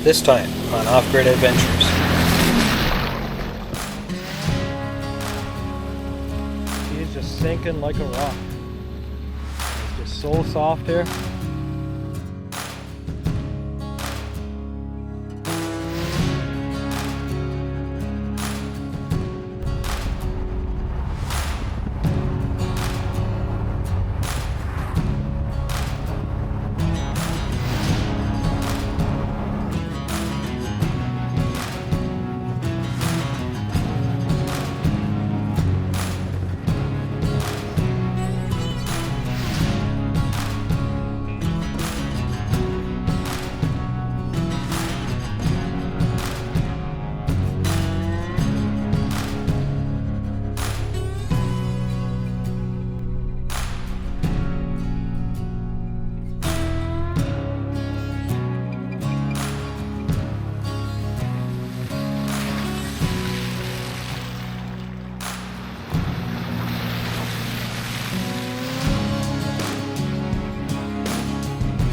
this time on Off-Grid Adventures. She is just sinking like a rock. It's just so soft here.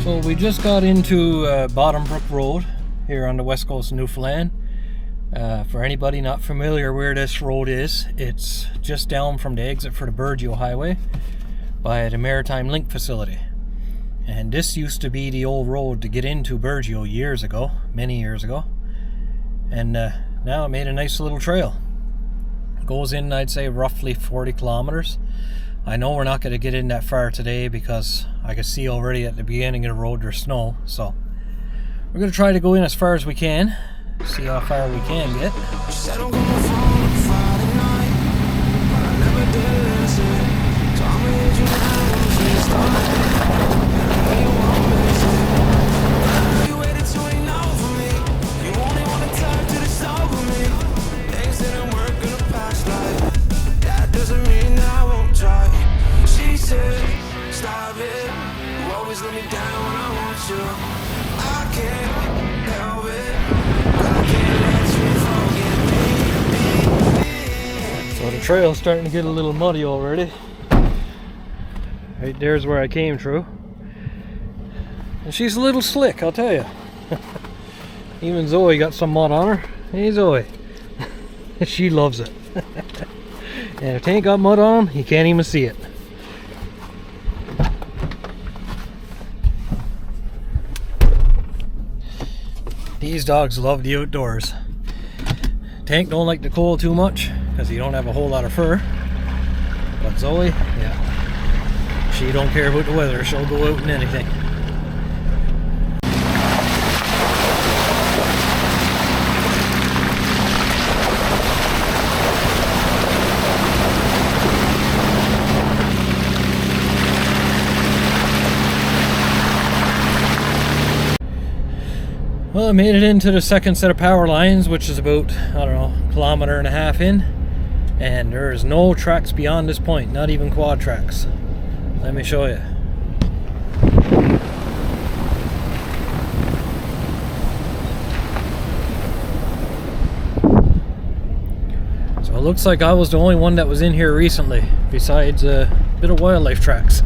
So we just got into Bottom Brook Road here on the west coast of Newfoundland. For anybody not familiar where this road is, it's just down from the exit for the Burgeo Highway by the Maritime Link facility. And this used to be the old road to get into Burgeo years ago, many years ago. And now it made a nice little trail. It goes in, I'd say, roughly 40 kilometers. I know we're not going to get in that far today because I can see already at the beginning of the road there's snow. So we're going to try to go in as far as we can, see how far we can get. So the trail's starting to get a little muddy already. Right there's where I came through. And she's a little slick, I'll tell you. Even Zoe got some mud on her. Hey Zoe. She loves it. And if it ain't got mud on them, you can't even see it. These dogs love the outdoors. Tank don't like the cold too much because he don't have a whole lot of fur. But Zoe, yeah, she don't care about the weather. She'll go out in anything. Well, I made it into the second set of power lines, which is about, I don't know, a kilometer and a half in. And there is no tracks beyond this point, not even quad tracks. Let me show you. So it looks like I was the only one that was in here recently, besides a bit of wildlife tracks.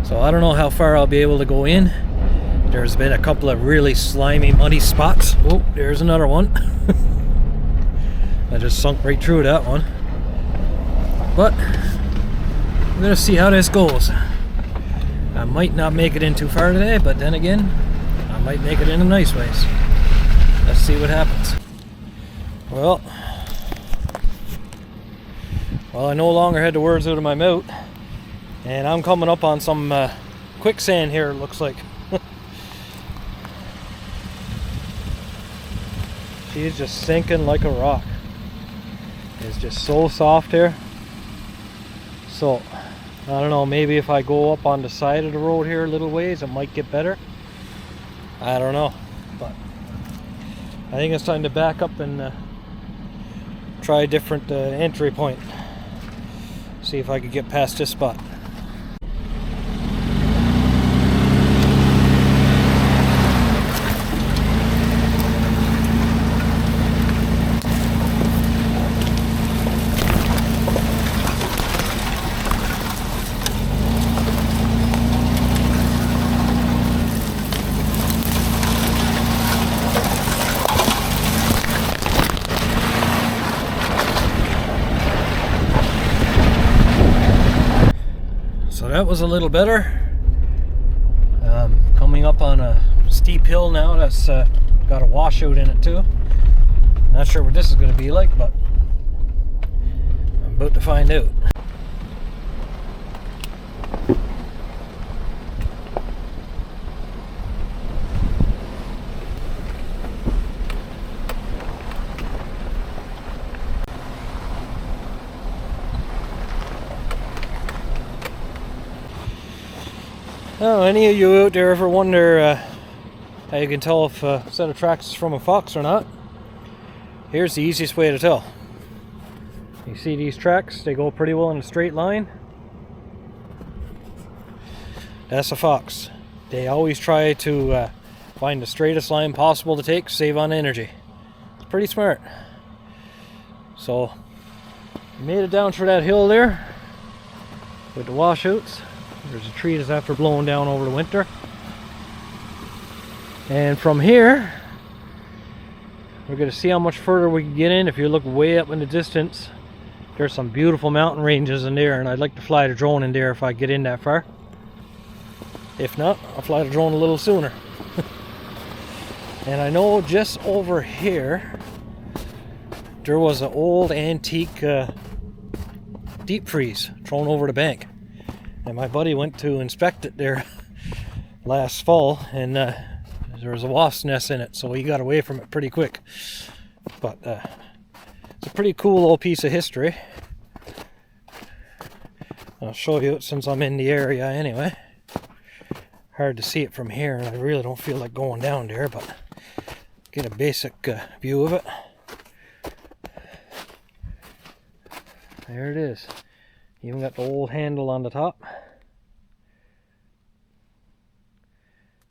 So I don't know how far I'll be able to go in. There's been a couple of really slimy, muddy spots. Oh, there's another one. I just sunk right through that one. But we're gonna see how this goes. I might not make it in too far today, but then again, I might make it in a nice ways. Let's see what happens. Well, I no longer had the words out of my mouth, and I'm coming up on some quicksand here, it looks like. She is just sinking like a rock. It's just so soft here. So, I don't know, maybe if I go up on the side of the road here a little ways, it might get better. I don't know, but I think it's time to back up and try a different entry point. See if I could get past this spot. that was a little better. Coming up on a steep hill now that's got a washout in it too. Not sure what this is going to be like, but I'm about to find out. Oh, any of you out there ever wonder how you can tell if a set of tracks is from a fox or not? Here's the easiest way to tell. You see these tracks, they go pretty well in a straight line. That's a fox. They always try to find the straightest line possible to take, save on energy. It's pretty smart. So, we made it down through that hill there with the washouts. There's a tree that's after blowing down over the winter. And from here, we're going to see how much further we can get in. If you look way up in the distance, there's some beautiful mountain ranges in there, and I'd like to fly the drone in there if I get in that far. If not, I'll fly the drone a little sooner. And I know just over here, there was an old antique deep freeze thrown over the bank. And my buddy went to inspect it there last fall, and there was a wasp nest in it, so he got away from it pretty quick. But it's a pretty cool old piece of history. I'll show you it since I'm in the area anyway. Hard to see it from here, and I really don't feel like going down there, but get a basic view of it. There it is. Even got the old handle on the top.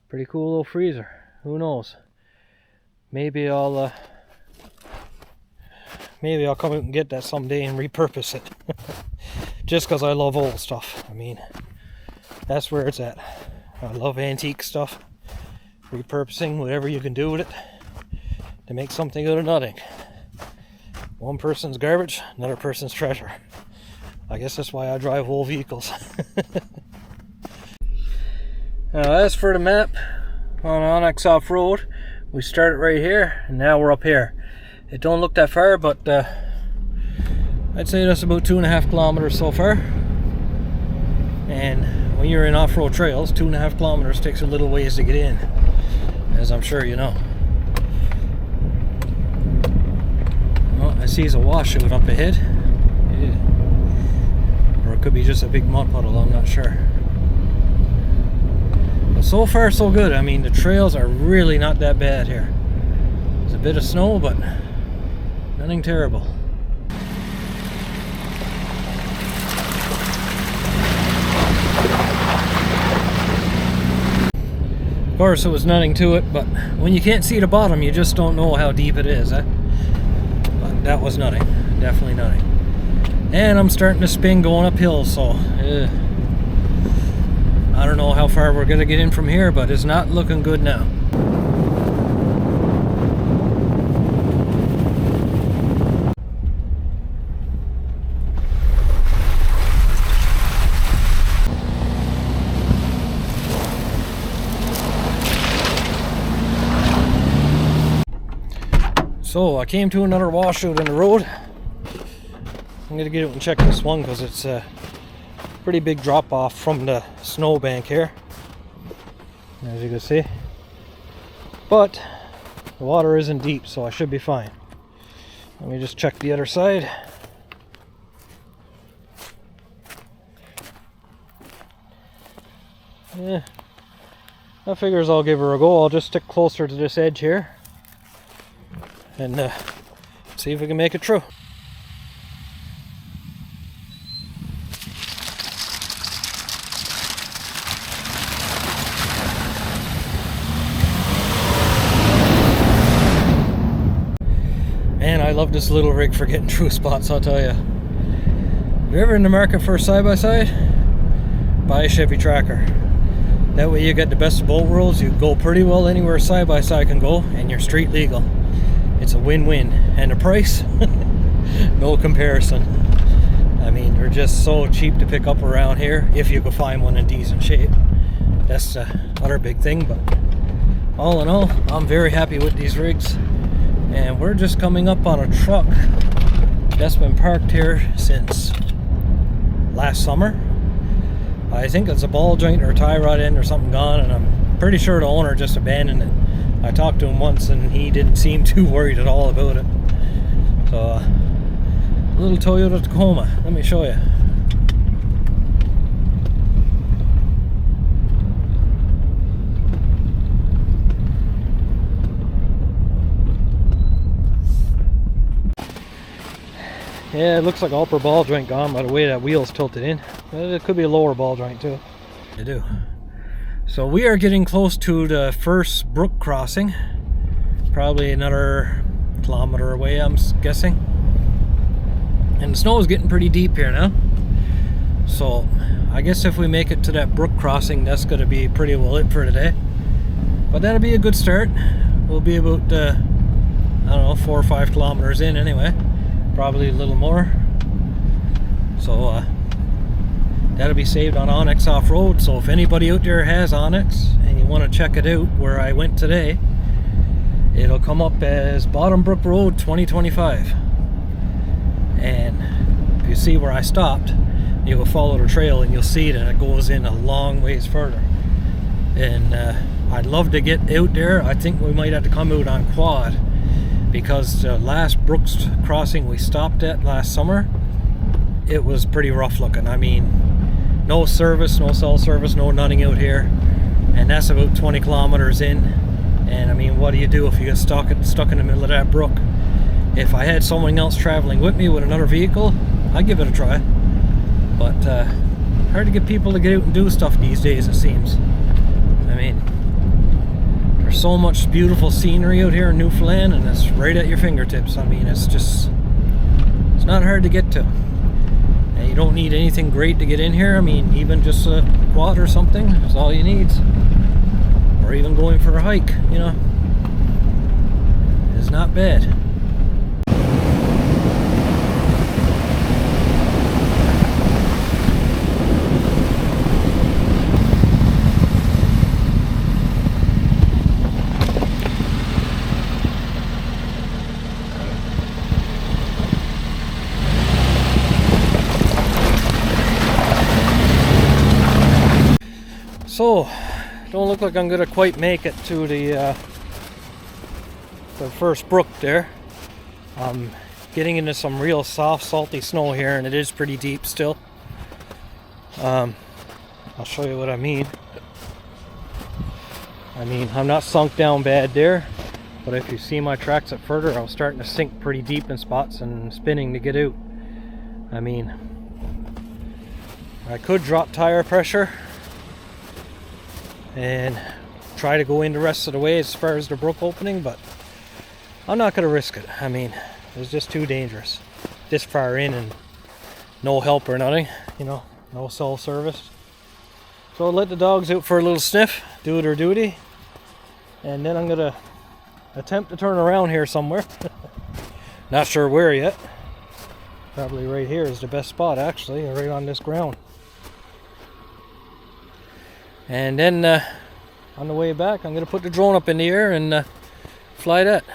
Pretty cool little freezer. Who knows? Maybe I'll come out and get that someday and repurpose it. Just because I love old stuff. I mean, that's where it's at. I love antique stuff. Repurposing whatever you can do with it to make something out of nothing. One person's garbage, another person's treasure. I guess that's why I drive old vehicles. Now, as for the map on Onyx Off-Road, we started right here and now we're up here. It don't look that far, but I'd say that's about 2.5 kilometers so far. And when you're in off-road trails, 2.5 kilometers takes a little ways to get in, as I'm sure you know. Well, I see a washout up ahead. Yeah. Or it could be just a big mud puddle, I'm not sure. But so far so good. I mean, the trails are really not that bad here. There's a bit of snow, but nothing terrible. Of course, it was nothing to it, but when you can't see the bottom, you just don't know how deep it is, eh? But that was nothing. Definitely nothing. And I'm starting to spin going uphill, so I don't know how far we're gonna get in from here, but it's not looking good now. So I came to another washout in the road. I'm gonna get out and check this one because it's a pretty big drop off from the snow bank here, as you can see. But the water isn't deep, so I should be fine. Let me just check the other side. Yeah, I figures I'll give her a go. I'll just stick closer to this edge here and see if we can make it through. Man, I love this little rig for getting through spots, I'll tell you. If you're ever in the market for a side-by-side, buy a Chevy Tracker. That way you get the best of both worlds. You go pretty well anywhere side-by-side can go, and you're street legal. It's a win-win. And the price? No comparison. I mean, they're just so cheap to pick up around here, if you could find one in decent shape. That's the other big thing, but all in all, I'm very happy with these rigs. And we're just coming up on a truck that's been parked here since last summer. I think it's a ball joint or a tie rod end or something gone, and I'm pretty sure the owner just abandoned it. I talked to him once and he didn't seem too worried at all about it. So little Toyota Tacoma, let me show you. Yeah, it looks like upper ball joint gone by the way that wheel's tilted in. It could be a lower ball joint too. They do. So we are getting close to the first brook crossing. Probably another kilometer away, I'm guessing. And the snow is getting pretty deep here now. So I guess if we make it to that brook crossing, that's going to be pretty well it for today. But that'll be a good start. We'll be about, I don't know, 4 or 5 kilometers in anyway. Probably a little more. So that'll be saved on Onyx Off-Road. So if anybody out there has Onyx and you want to check it out where I went today, it'll come up as Bottom Brook Road 2025. And if you see where I stopped, you will follow the trail and you'll see it, and it goes in a long ways further. And I'd love to get out there. I think we might have to come out on quad, because the last Brooks crossing we stopped at last summer, it was pretty rough looking. I mean, no service, no cell service, no nothing out here, and that's about 20 kilometers in. And I mean, what do you do if you get stuck in the middle of that brook? If I had someone else traveling with me with another vehicle, I'd give it a try. But hard to get people to get out and do stuff these days, it seems. I mean, there's so much beautiful scenery out here in Newfoundland, and it's right at your fingertips. I mean, it's not hard to get to. And you don't need anything great to get in here. I mean, even just a quad or something is all you need. Or even going for a hike, you know. It's not bad. So, don't look like I'm gonna quite make it to the first brook there. I'm getting into some real soft, salty snow here, and it is pretty deep still. I'll show you what I mean. I'm not sunk down bad there, but if you see my tracks at further, I was starting to sink pretty deep in spots and spinning to get out. I mean, I could drop tire pressure and try to go in the rest of the way as far as the brook opening, but I'm not going to risk it. I mean, it's just too dangerous this far in and no help or nothing, you know, no cell service. So I'll let the dogs out for a little sniff, do their duty, and then I'm going to attempt to turn around here somewhere. Not sure where yet. Probably right here is the best spot, actually, right on this ground. And then on the way back, I'm going to put the drone up in the air and fly that.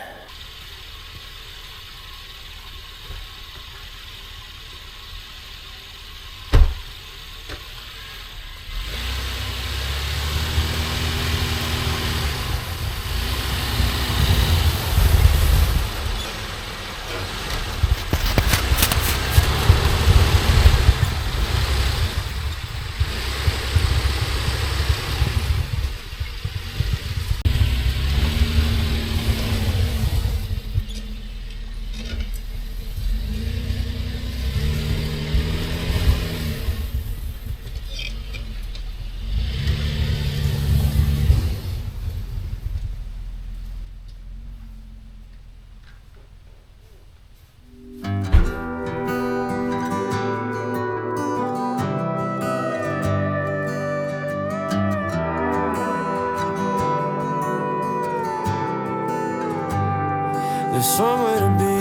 There's somewhere to be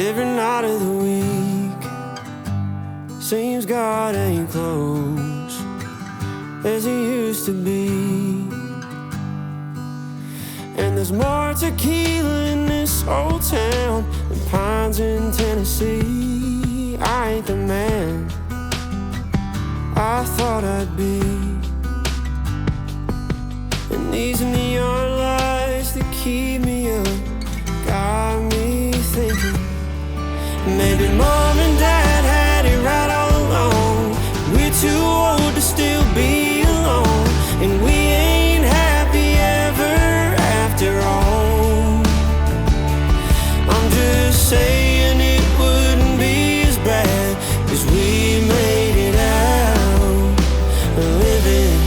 every night of the week. Seems God ain't close as he used to be. And there's more tequila in this old town than pines in Tennessee. I ain't the man I thought I'd be. And these neon lights that keep me up got me thinking, maybe mom and dad had it right all along. We're too old to still be alone, and we ain't happy ever after all. I'm just saying it wouldn't be as bad, 'cause we made it out living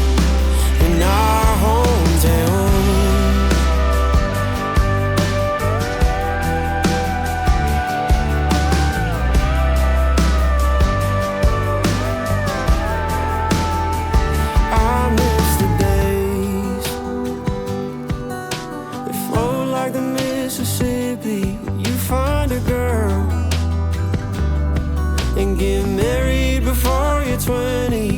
in our hometown. I miss the days that flowed like the Mississippi. You find a girl and get married before you're 20.